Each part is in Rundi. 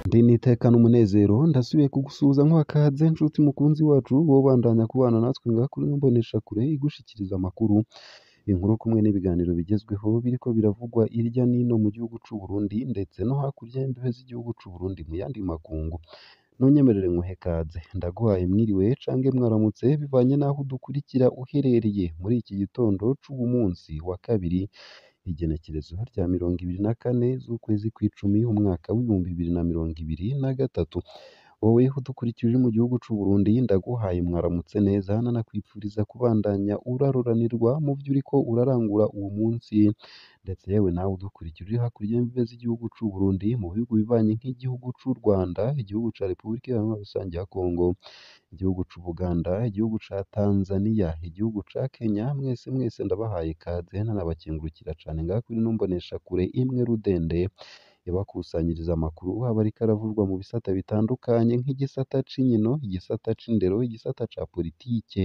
Ndi n'iteka n'umunezero ndasubiye kugusuhuza nk'akaze nshuti mukunzi wacu wobandanya kubana natwe ngaha kuri Mboneshakure igushikiriza amakuru, inkuru kumwe n'ibiganiro bigezweho biriko biravugwa irya nino mu gihugu c'u Burundi ndetse no hakurya y'imbibe z'igihugu c'u Burundi mu yandi makungu. Ntunyemerere nkuhe kaze, ndaguhaye mwiriwe cange mwaramutse bivanye n'aho udukurikira uherereye muri iki gitondo c'uwu munsi wa kabiri, igenekerezo rya 24 z'ukwezi kw'icumi umwaka w'ibihumbi 2023. Wowe udukurikira uri mu gihugu c'u Burundi ndaguhaye mwaramutse neza nanakwipfuriza kubandanya uraruranirwa mu vyo uriko urarangura uwo munsi, ndetse yewe nawe udukurikira uri hakurya y'imbibe z'igihugu c'u Burundi mu bihugu bibanye nk'igihugu c'u Rwanda, igihugu ca Repubulika Iharanira Rusange ya Kongo, igihugu c'u Buganda, igihugu ca Tanzania, igihugu ca Kenya, mwese ndabahaye kaze nanabakengurukira cane ngaha kuri ino mboneshakure imwe rudende yabakusanyiriza amakuru aba ariko aravugwa mu bisata bitandukanye nk'igisata c'inkino, igisata c'indero, igisata ca politike,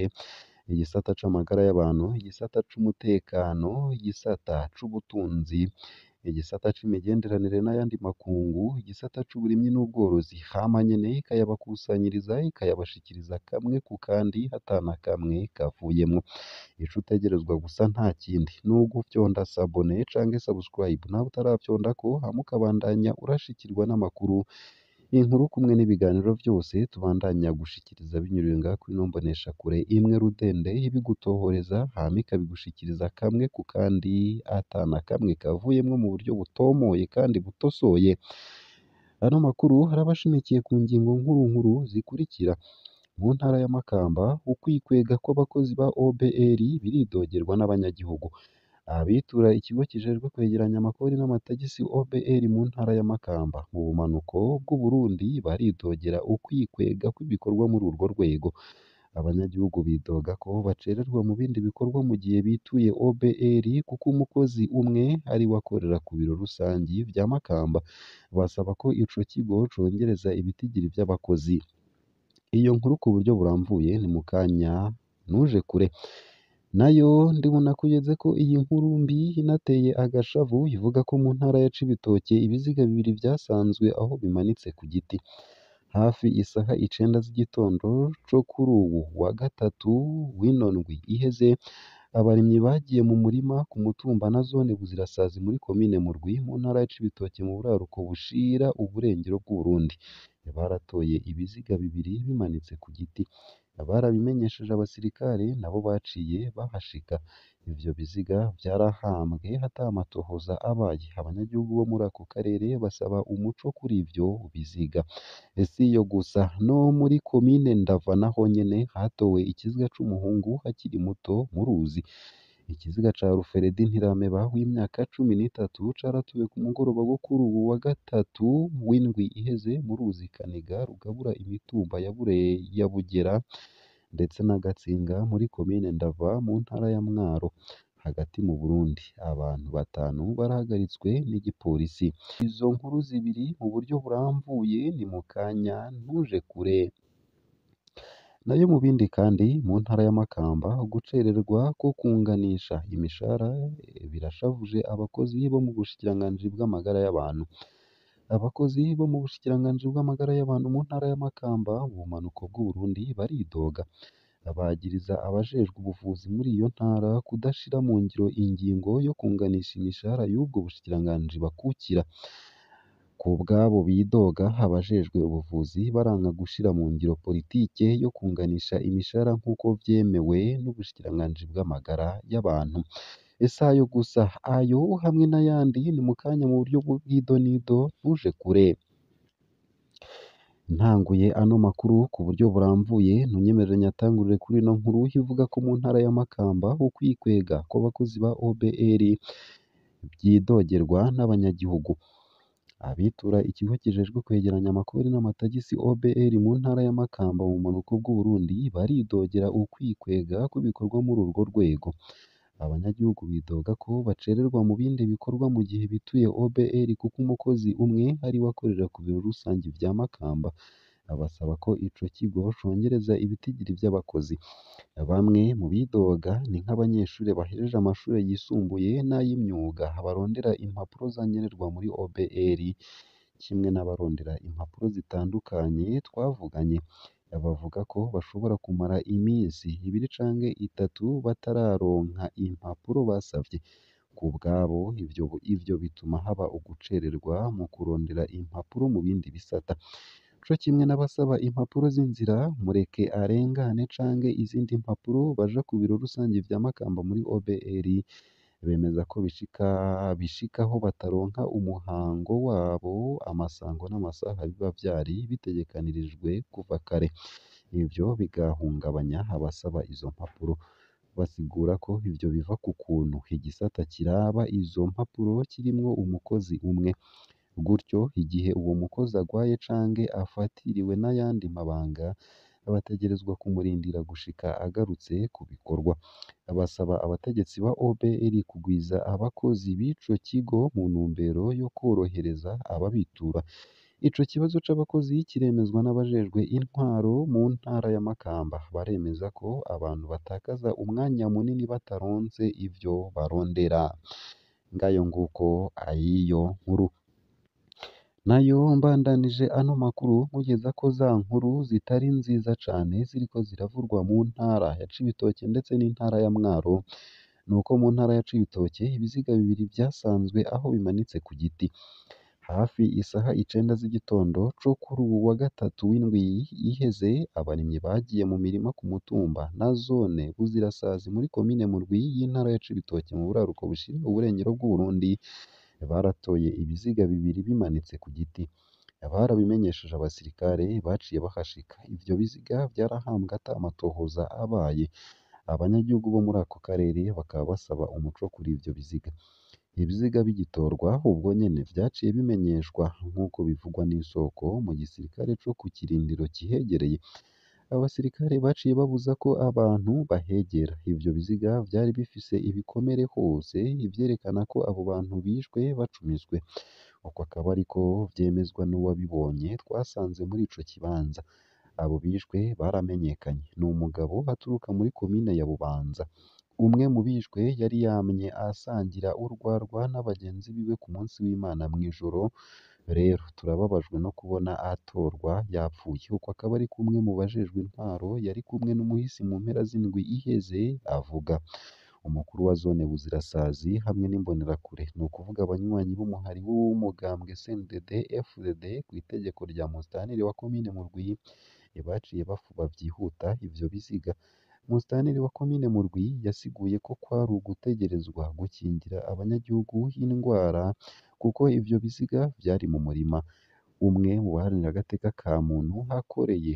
igisata c'amagara y'abantu, igisata c'umutekano, igisata c'ubutunzi, igisata c'imigenderanire n'ayandi makungu, igisata c'uburimyi n'ubworozi, hama nyene ikayabakusanyiriza ikayabashikiriza kamwe ku kandi atana kamwe kavuyemwo. Ico utegerezwa gusa nta kindi ni ugufyonda sabone canke subscribe nawe utaravyondako, hama ukabandanya urashikirwa n'amakuru, inkuru kumwe n'ibiganiro vyose tubandanya gushikiriza binyuriwe ngaha kuri ino mboneshakure imwe rudende ibigutohoreza, hama ikabigushikiriza kamwe ku kandi atana kamwe kavuyemwo mu buryo butomoye kandi butosoye. Ano makuru arabashimikiye ku ngingo nkuru zikurikira: mu ntara ya Makamba, ukwikwega kw'abakozi ba OBR biridogerwa n'abanyagihugu. Abitura ikigo kijejwe kwegeranya amakori n'amatagisi OBR mu ntara ya Makamba mu bumanuko bw'u Burundi baridogera ukwikwega kw'ibikorwa muri urwo rwego. Abanyagihugu bidoga ko bacererwa mu bindi bikorwa mu gihe bituye OBR kuko umukozi umwe ari we akorera ku biro rusangi vya Makamba. Basaba ko ico kigo congereza ibitigiri vy'abakozi. Iyo nkuru ku buryo buramvuye ni mu kanya ntuje kure. Nayo ndibunakugeze ko iyi nkuru mbi inateye agashavu ivuga ko mu ntara ya Cibitoke ibiziga bibiri vyasanzwe aho bimanitse ku giti. Hafi isaha 9 z'igitondo co kuri uwu wa gatatu w'ino ndwi iheze, abarimyi bagiye mu murima ku mutumba na zone Buzirasazi muri komine Murwi mu ntara ya Cibitoke mu buraruko bushira uburengero bw'u Burundi. Baratoye ibiziga bibiri bimanitse ku giti. Barabimenyesheje abasirikare nabo baciye bahashika. Ivyo biziga vyarahambwe ata amatohoza abaye. Abanyagihugu bo muri ako karere basaba umuco kuri ivyo biziga. Si iyo gusa, no muri komine Ndava naho nyene hatowe ikiziga c'umuhungu akiri muto mu ruzi. Ikiziga ca Ruferedi Ntirameba w'imyaka 13 caratuwe ku mugoroba wo kuri uwu wa gatatu w'indwi iheze mu ruzi Kaniga rugabura imitumba ya Bugera ndetse na Gatsinga muri komine Ndava mu ntara ya Mwaro hagati mu Burundi. Abantu 5 barahagaritswe n'igipolisi. Izo nkuru zibiri mu buryo buramvuye ni mu kanya ntuje kure. Nayo mu bindi kandi mu ntara ya Makamba gucererwa ko kunganisha imishahara birashavuje abakozi bo mu bushikiranganji bw'amagara y'abantu. Abakozi bo mu bushikiranganji bw'amagara y'abantu mu ntara ya Makamba mu bumanuko bw'u Burundi baridoga. Abagiriza abajejwe ubuvuzi muri iyo ntara kudashira mu ngiro ingingo yo kunganisha imishahara y'ubwo bushikiranganji bakukira. Ku bwabo bidoga, abajejwe ubuvuzi baranka gushira mu ngiro politike yo kunganisha imishahara nk'uko vyemewe n'ubushikiranganji bw'amagara y'abantu. Ese ayo gusa, ayo hamwe n'ayandi ni mu kanya mu buryo bw'idonido ntuje kure. Ntanguye ano makuru ku buryo buramvuye, ntunyemerere nyatangurire kuri ino nkuru ivuga ko mu ntara ya Makamba ukwikwega kw'abakozi ba OBR vyidogerwa n'abanyagihugu. Abitura ikigo kijejwe kwegeranya amakori n'amatagisi OBR mu ntara ya Makamba mu bumanuko bw'u Burundi baridogera ukwikwega kw'ibikorwa muri urwo rwego. Abanyagihugu bidoga ko bacererwa mu bindi bikorwa mu gihe bituye OBR kuko umukozi umwe ari we akorera ku biro rusangi vya Makamba. Abasaba ko ico kigo congereza ibitigiri vy'abakozi. Bamwe mu bidoga ni nk'abanyeshure bahejeje amashure yisumbuye n'ay'imyuga barondera impapuro za nkenerwa muri OBR kimwe n'abarondera impapuro zitandukanye twavuganye bavuga ko bashobora kumara iminsi 2 canke 3 batararonka impapuro basavye ku bwabo ivyo bituma haba ugucererwa mu kurondera impapuro mu bindi bisata co kimwe n'abasaba impapuro z'inzira mureke arengane canke izindi mpapuro baja ku biro rusangi vya Makamba muri OBR bemeza ko bishikaho bataronka umuhango wabo amasango n'amasaha biba vyari bitegekanirijwe kuva kare ivyo bigahungabanya abasaba izo mpapuro basigura ko ivyo biva ku kuntu igisata kiraba izo mpapuro kirimwo umukozi umwe gutyo igihe uwo mukozi agwaye canke afatiriwe n'ayandi mabanga bategerezwa kumurindira gushika agarutse ku bikorwa basaba abategetsi ba OBR kugwiza abakozi b'ico kigo mu ntumbero yo kworohereza ababitura ico kibazo c'abakozi kiremezwa n'abajejwe intwaro mu ntara ya Makamba baremeza ko abantu batakaza umwanya munini bataronse ivyo barondera ngayo nguko ayiyo nkuru nayo mbandanije ano makuru mugeza ko za nkuru zitari nziza cane ziriko ziravurwa mu ntara ya Cibitoke ndetse n'intara ya Mwaro nuko mu ntara ya Cibitoke ibiziga bibiri vyasanzwe aho bimanitse ku giti hafi isaha 9 z'igitondo co kuri ubu wa gatatu w'indwi iheze abarimyi bagiye mu mirima ku mutumba na zone Buzirasazi muri komine Murwi y'intara ya Cibitoke mu buraruko bushira uburengero bw'u Burundi baratoye ibiziga bibiri bimanitse ku giti barabimenyesheje abasirikare baciye bahashika ivyo biziga vyarahambwe ata amatohoza abaye abanyagihugu bo muri ako karere bakaba basaba umuco kuri ivyo biziga ibiziga bigitorwa ubwo nyene vyaciye bimenyeshwa nk'uko bivugwa n'isoko mu gisirikare co ku kirindiro kihegereye abasirikare baciye babuza ko abantu bahegera ivyo biziga vyari bifise ibikomere hose ivyerekana ko abo bantu bishwe bacumizwe uko akaba ariko vyemezwa n'uwabibonye twasanze muri ico kibanza abo bishwe baramenyekanye ni umugabo aturuka muri komine ya Bubanza umwe mu bishwe yari yamye asangira urwarwa n'abagenzi biwe ku munsi w'Imana mw'ijoro rero turababajwe no kubona atorwa yapfuye uko akaba ari kumwe mu bajejwe intwaro yari kumwe n'umuhisi mu mpera z'indwi iheze avuga umukuru wa zone Buzirasazi hamwe n'imbonerakure ni ukuvuga abanywanyi b'umuhari w'umugambwe CNDD FDD ku itegeko rya Musitanteri wa komine Murwi baciye bafuba vyihuta ivyo biziga Musitanteri wa komine Murwi yasiguye ko kwari ugutegerezwa gukingira abanyagihugu indwara kuko ivyo biziga vyari mu murima umwe mu baharanira agateka ka muntu hakoreye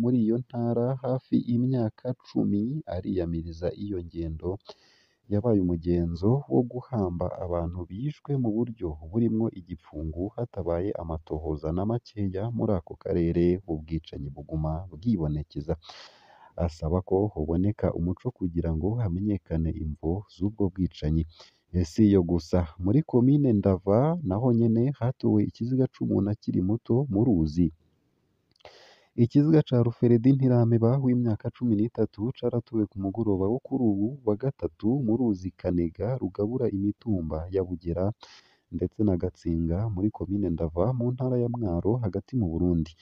muri iyo ntara hafi imyaka 10 ariyamiriza iyo ngendo yabaye umugenzo wo guhamba abantu bishwe mu buryo burimwo igipfungu hatabaye amatohoza na makeya muri ako karere ubwicanyi buguma bwibonekeza asaba ko hoboneka umuco kugira ngo hamenyekane imvo z'ubwo bwicanyi si iyo gusa muri komine Ndava naho nyene hatowe ikiziga c'umuntu akiri muto mu ruzi ikiziga ca Ruferedi Ntirameba w'imyaka 13 caratowe ku mugoroba wo kuri ubu wa gatatu mu ruzi Kanega rugabura imitumba ya Bugera ndetse na Gatsinga muri komine Ndava mu ntara ya Mwaro hagati mu Burundi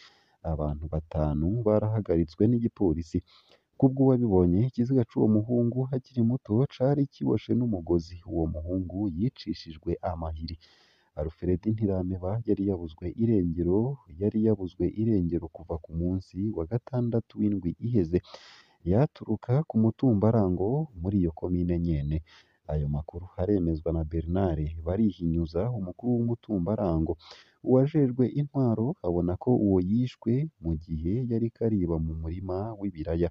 abantu 5 barahagaritswe n'igipolisi kubwo wabibonye ikiziga c'uwo muhungu hakiri muto cari kiboshe n'umugozi uwo muhungu yicishijwe amahiri Alfred Ntirameba yari yabuzwe irengero kuva ku munsi wa gatandatu w'indwi iheze yaturuka ku mutumba Rango muri iyo komine nyene ayo makuru haremezwa na Bernard Barihinyuza umukuru w'umutumba Rango uwajejwe intwaro abona ko uwo yishwe mu gihe yari kariba mu murima w'ibiraya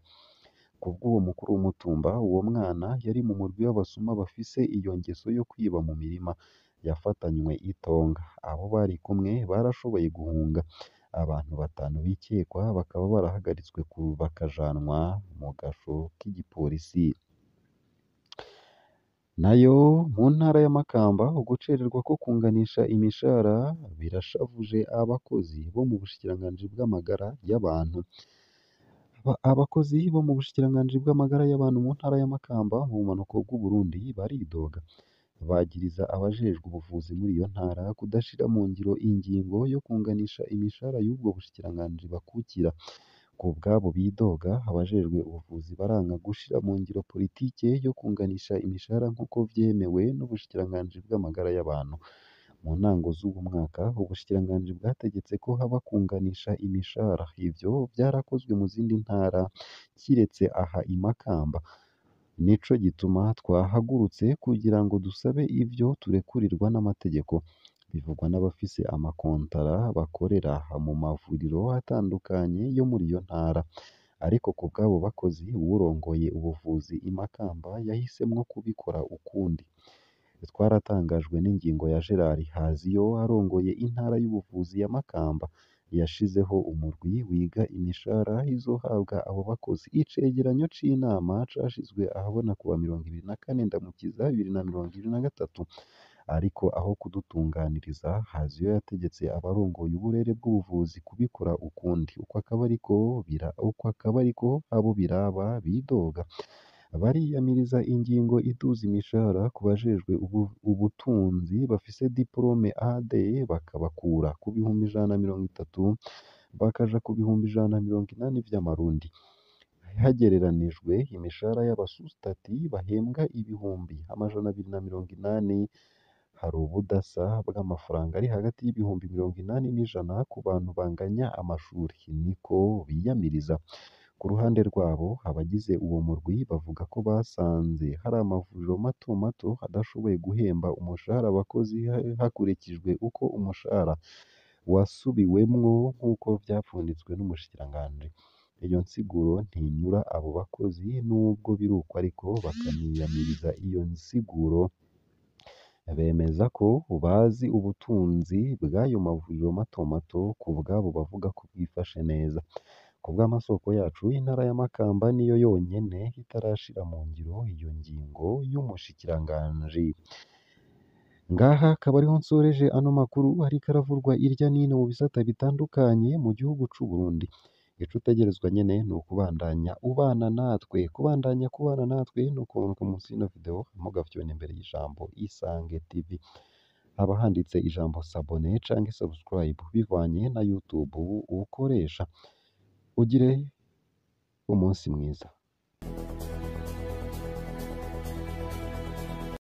kubw'uwo mukuru w'umutumba uwo mwana yari mu murwi w'abasuma bafise iyo ngeso yo kwiba mu mirima yafatanywe itonga abo bari kumwe barashoboye guhunga abantu 5 bikekwa bakaba barahagaritswe bakajanwa mu gasho k'igipolisi nayo mu ntara ya Makamba ugucererwa ko kunganisha imishahara birashavuje abakozi bo mu bushikiranganji bw'amagara y'abantu abakozi bo mu bushikiranganji bw'amagara y'abantu mu ntara ya Makamba mu bumanuko bw'u Burundi baridoga bagiriza abajejwe ubuvuzi muri iyo ntara kudashira mu ngiro ingingo yo kunganisha imishahara y'ubwo bushikiranganji bakukira. Ku bwabo bidoga, abajejwe ubuvuzi baranka gushira mu ngiro politike yo kunganisha imishahara nk'uko vyemewe n'ubushikiranganji bw'amagara y'abantu. Mu ntango z'uwo mwaka, ubushikiranganji bwategetse ko haba kunganisha imishahara. Ivyo vyarakozwe mu zindi ntara kiretse aha i Makamba. Nico gituma twahagurutse kugira ngo dusabe ivyo turekurirwa n'amategeko. Bivugwa n'abafise amakontara bakorera mu mavuriro atandukanye yo muri iyo ntara. Ariko ku bw'abo bakozi, uwurongoye ubuvuzi i Makamba yahisemwo kubikora ukundi. Twaratangajwe n'ingingo ya Gerard Haziyo arongoye intara y'ubuvuzi ya Makamba. Yashizeho umurwi wiga imishahara izohabwa abo bakozi. Icegeranyo c'inama cashizwe ahabona kuwa 24 Ndamukiza 2023. Ariko aho kudutunganiriza, Haziyo yategetse abarongoye uburere bw'ubuvuzi kubikora ukundi. Uko akaba ariko abo biraba bidoga. Bariyamiriza ingingo iduza imishahara ku bajejwe ubutunzi bafise diplome AD bakabakura ku bihumbi 130 bakaja ku bihumbi 180 vy'amarundi. Hagereranijwe imishahara y'abasustati bahembwa ibihumbi 280, hari ubudasa bw'amafaranga ari hagati y'ibihumbi 80 n'ijana ku bantu banganya amashuri, niko biyamiriza. Ku ruhande rwabo, abagize uwo murwi bavuga ko basanze hari amavuriro mato mato adashoboye guhemba umushahara abakozi hakurikijwe uko umushahara wasubiwemwo nk'uko vyapfunditswe n'umushikiranganji. Iyo nsiguro ntinyura abo bakozi, nubwo biruko ariko bakaniyamiriza iyo nsiguro. Bemeza ko bazi ubutunzi bw'ayo mavuriro mato mato, ku bwabo bavuga ko bwifashe neza. Ku bw'amasoko yacu, intara ya Makamba niyo yonyene itarashira mu ngiro iyo ngingo y'umushikiranganji. Ngaha akaba ariho nsoreje ano makuru ariko aravurwa irya nino mu bisata bitandukanye mu gihugu c'u Burundi. Ico utegerezwa nyene ni ukubandanya ubana natwe. Kubandanya kubana natwe ni ukumanuka munsi y'ino video mugafyona imbere y'ijambo Isange TV. Haba handitse ijambo s'abonner canke subscribe bivanye na YouTube ukoresha. Ugire umunsi mwiza.